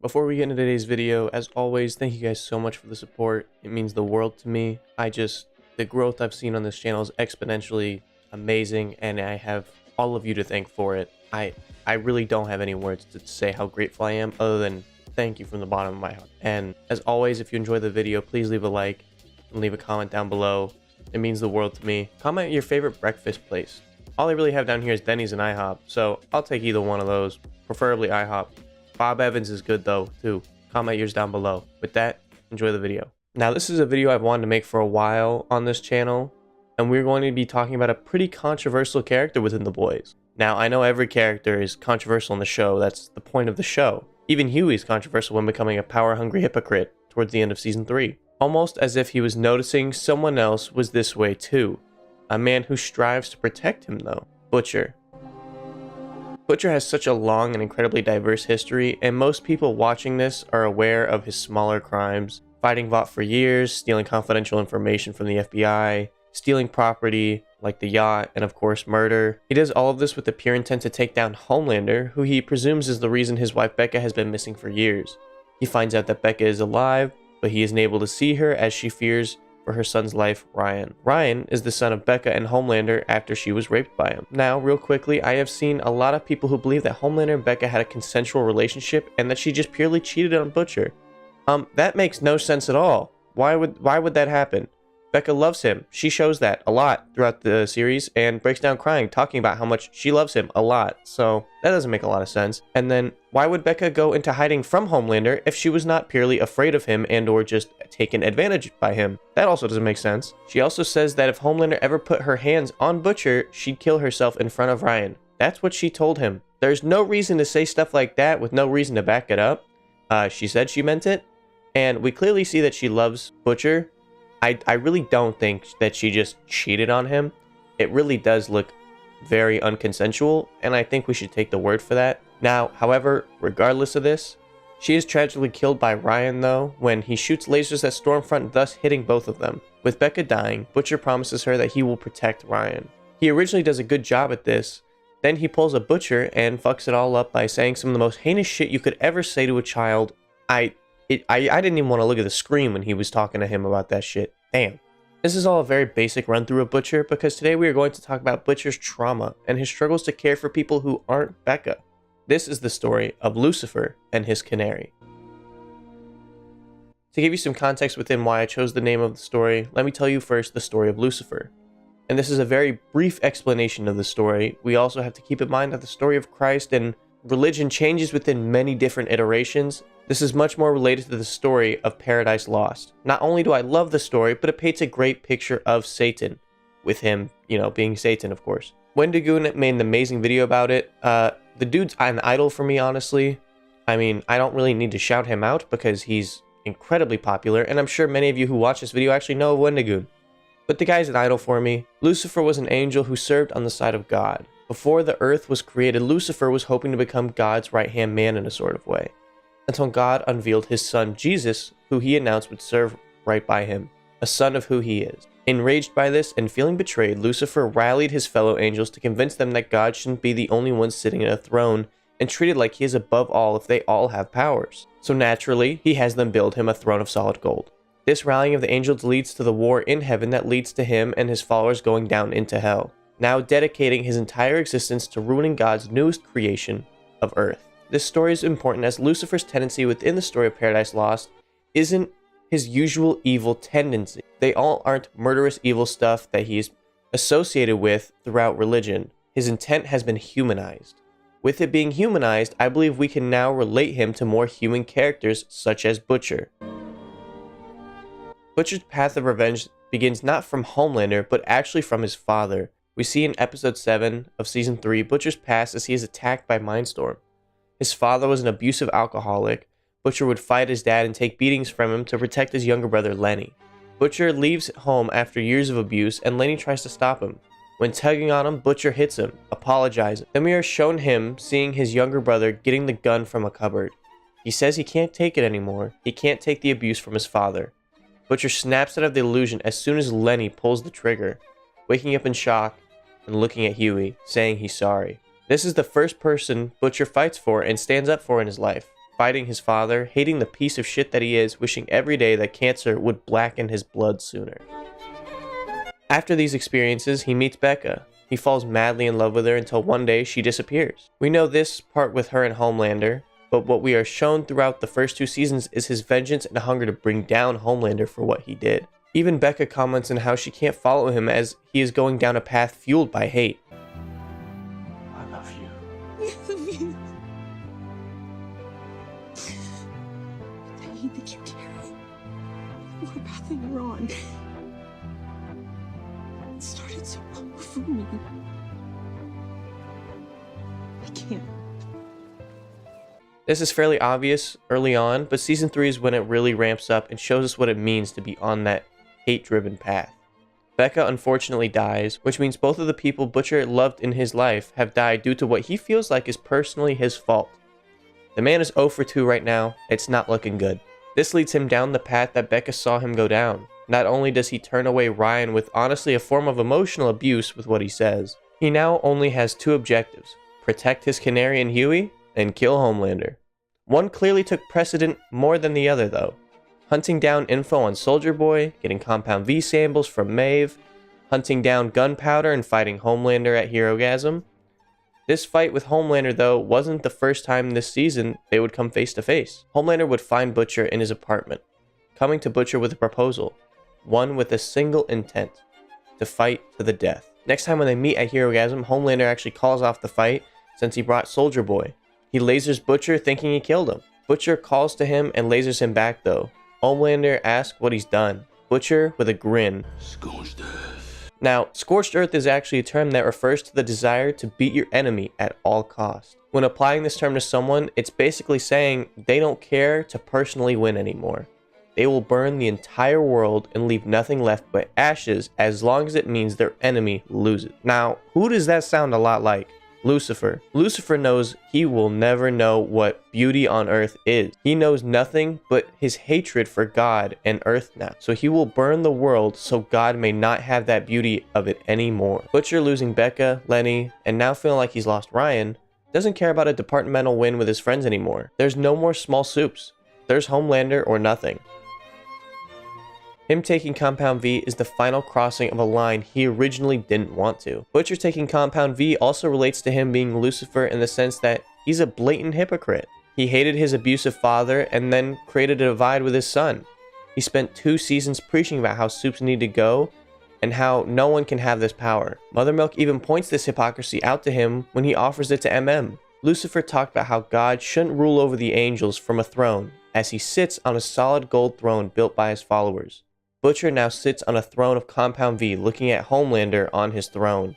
Before we get into today's video, as always, thank you guys so much for the support. It means the world to me. The growth I've seen on this channel is exponentially amazing, and I have all of you to thank for it. I really don't have any words to say how grateful I am other than thank you from the bottom of my heart. And as always, if you enjoyed the video, please leave a like and leave a comment down below. It means the world to me. Comment your favorite breakfast place. All I really have down here is Denny's and IHOP, so I'll take either one of those, preferably IHOP. Bob Evans is good though, too. Comment yours down below. With that, enjoy the video. Now, this is a video I've wanted to make for a while on this channel, and we're going to be talking about a pretty controversial character within The Boys. Now, I know every character is controversial in the show. That's the point of the show. Even Huey's controversial when becoming a power-hungry hypocrite towards the end of Season 3. Almost as if he was noticing someone else was this way too. A man who strives to protect him though. Butcher. Butcher has such a long and incredibly diverse history, and most people watching this are aware of his smaller crimes. Fighting Vought for years, stealing confidential information from the FBI, stealing property like the yacht, and of course murder. He does all of this with the pure intent to take down Homelander, who he presumes is the reason his wife Becca has been missing for years. He finds out that Becca is alive, but he isn't able to see her as she fears for her son's life, Ryan. Ryan is the son of Becca and Homelander after she was raped by him. Now, real quickly, I have seen a lot of people who believe that Homelander and Becca had a consensual relationship and that she just purely cheated on Butcher. That makes no sense at all. Why would that happen? Becca loves him. She shows that a lot throughout the series and breaks down crying, talking about how much she loves him a lot. So that doesn't make a lot of sense. And then why would Becca go into hiding from Homelander if she was not purely afraid of him and or just taken advantage by him? That also doesn't make sense. She also says that if Homelander ever put her hands on Butcher, she'd kill herself in front of Ryan. That's what she told him. There's no reason to say stuff like that with no reason to back it up. She said she meant it, and we clearly see that she loves Butcher. I really don't think that she just cheated on him. It really does look very unconsensual, and I think we should take the word for that. Now, however, regardless of this, she is tragically killed by Ryan though, when he shoots lasers at Stormfront, thus hitting both of them. With Becca dying, Butcher promises her that he will protect Ryan. He originally does a good job at this, then he pulls a Butcher and fucks it all up by saying some of the most heinous shit you could ever say to a child. I didn't even want to look at the screen when he was talking to him about that shit. Damn. This is all a very basic run through of Butcher, because today we are going to talk about Butcher's trauma and his struggles to care for people who aren't Becca. This is the story of Lucifer and his canary. To give you some context within why I chose the name of the story, let me tell you first the story of Lucifer. And this is a very brief explanation of the story. We also have to keep in mind that the story of Christ and religion changes within many different iterations. This is much more related to the story of Paradise Lost. Not only do I love the story, but it paints a great picture of Satan, with him, being Satan, of course. Wendigoon made an amazing video about it. The dude's an idol for me, honestly. I mean, I don't really need to shout him out because he's incredibly popular, and I'm sure many of you who watch this video actually know of Wendigoon. But the guy's an idol for me. Lucifer was an angel who served on the side of God. Before the earth was created, Lucifer was hoping to become God's right-hand man in a sort of way, until God unveiled his son Jesus, who he announced would serve right by him, a son of who he is. Enraged by this and feeling betrayed, Lucifer rallied his fellow angels to convince them that God shouldn't be the only one sitting at a throne and treated like he is above all if they all have powers. So naturally, he has them build him a throne of solid gold. This rallying of the angels leads to the war in heaven that leads to him and his followers going down into hell, now dedicating his entire existence to ruining God's newest creation of earth. This story is important as Lucifer's tendency within the story of Paradise Lost isn't his usual evil tendency. They all aren't murderous evil stuff that he's associated with throughout religion. His intent has been humanized. With it being humanized, I believe we can now relate him to more human characters such as Butcher. Butcher's path of revenge begins not from Homelander, but actually from his father. We see in episode 7 of season 3 Butcher's past as he is attacked by Mindstorm. His father was an abusive alcoholic. Butcher would fight his dad and take beatings from him to protect his younger brother Lenny. Butcher leaves home after years of abuse, and Lenny tries to stop him. When tugging on him, Butcher hits him, apologizing. Then we are shown him seeing his younger brother getting the gun from a cupboard. He says he can't take it anymore. He can't take the abuse from his father. Butcher snaps out of the illusion as soon as Lenny pulls the trigger, waking up in shock and looking at Huey, saying he's sorry. This is the first person Butcher fights for and stands up for in his life. fighting his father, hating the piece of shit that he is, wishing every day that cancer would blacken his blood sooner. After these experiences, he meets Becca. He falls madly in love with her until one day she disappears. We know this part with her and Homelander, but what we are shown throughout the first 2 seasons is his vengeance and hunger to bring down Homelander for what he did. Even Becca comments on how she can't follow him as he is going down a path fueled by hate. I love you. I hate that you care. What path that you're on. It started so long before me. I can't. This is fairly obvious early on, but season 3 is when it really ramps up and shows us what it means to be on that hate-driven path. Becca unfortunately dies, which means both of the people Butcher loved in his life have died due to what he feels like is personally his fault. The man is 0 for 2 right now. It's not looking good. This leads him down the path that Becca saw him go down. Not only does he turn away Ryan with honestly a form of emotional abuse with what he says, he now only has 2 objectives: protect his canary and Huey, and kill Homelander. One clearly took precedent more than the other though. Hunting down info on Soldier Boy, getting Compound V samples from Maeve, hunting down Gunpowder and fighting Homelander at Herogasm. This fight with Homelander though wasn't the first time this season they would come face to face. Homelander would find Butcher in his apartment, coming to Butcher with a proposal, one with a single intent: to fight to the death. Next time when they meet at Herogasm, Homelander actually calls off the fight since he brought Soldier Boy. He lasers Butcher thinking he killed him. Butcher calls to him and lasers him back though. Homelander asks what he's done. Butcher, with a grin, Scorched earth. Now, scorched earth is actually a term that refers to the desire to beat your enemy at all costs. When applying this term to someone, it's basically saying they don't care to personally win anymore. They will burn the entire world and leave nothing left but ashes as long as it means their enemy loses. Now, who does that sound a lot like? Lucifer. Lucifer knows he will never know what beauty on earth is. He knows nothing but his hatred for God and earth now. So he will burn the world so God may not have that beauty of it anymore. Butcher losing Becca, Lenny, and now feeling like he's lost Ryan, doesn't care about a departmental win with his friends anymore. There's no more small soups. There's Homelander or nothing. Him taking Compound V is the final crossing of a line he originally didn't want to. Butcher taking Compound V also relates to him being Lucifer in the sense that he's a blatant hypocrite. He hated his abusive father and then created a divide with his son. He spent 2 seasons preaching about how soups need to go and how no one can have this power. Mother Milk even points this hypocrisy out to him when he offers it to MM. Lucifer talked about how God shouldn't rule over the angels from a throne, as he sits on a solid gold throne built by his followers. Butcher now sits on a throne of Compound V looking at Homelander on his throne,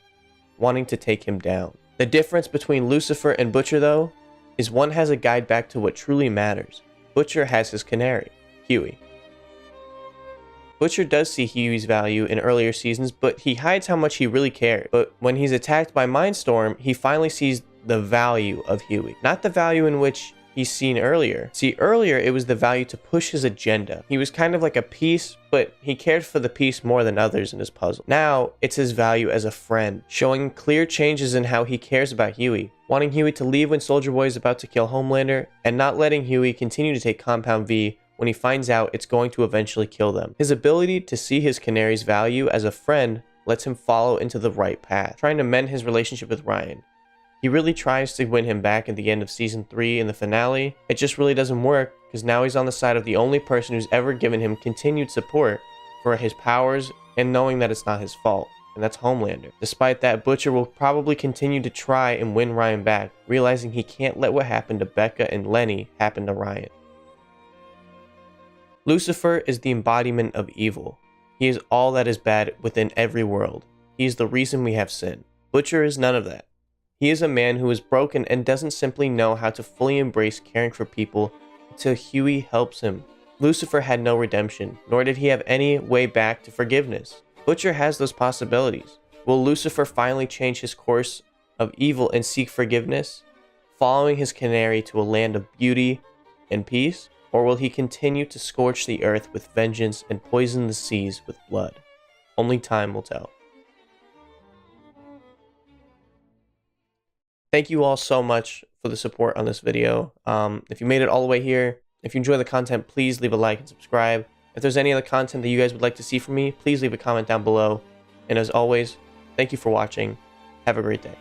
wanting to take him down. The difference between Lucifer and Butcher though, is one has a guide back to what truly matters. Butcher has his canary, Huey. Butcher does see Huey's value in earlier seasons, but he hides how much he really cares. But when he's attacked by Mindstorm, he finally sees the value of Huey, not the value in which he's seen earlier. See, earlier it was the value to push his agenda. He was kind of like a piece, but he cared for the piece more than others in his puzzle. Now, it's his value as a friend, showing clear changes in how he cares about Huey, wanting Huey to leave when Soldier Boy is about to kill Homelander, and not letting Huey continue to take Compound V when he finds out it's going to eventually kill them. His ability to see his canary's value as a friend lets him follow into the right path, trying to mend his relationship with Ryan. He really tries to win him back at the end of season 3 in the finale. It just really doesn't work because now he's on the side of the only person who's ever given him continued support for his powers and knowing that it's not his fault, and that's Homelander. Despite that, Butcher will probably continue to try and win Ryan back, realizing he can't let what happened to Becca and Lenny happen to Ryan. Lucifer is the embodiment of evil. He is all that is bad within every world. He is the reason we have sin. Butcher is none of that. He is a man who is broken and doesn't simply know how to fully embrace caring for people until Huey helps him. Lucifer had no redemption, nor did he have any way back to forgiveness. Butcher has those possibilities. Will Lucifer finally change his course of evil and seek forgiveness, following his canary to a land of beauty and peace? Or will he continue to scorch the earth with vengeance and poison the seas with blood? Only time will tell. Thank you all so much for the support on this video. If you made it all the way here, if you enjoy the content, please leave a like and subscribe. If there's any other content that you guys would like to see from me, please leave a comment down below. And as always, thank you for watching. Have a great day.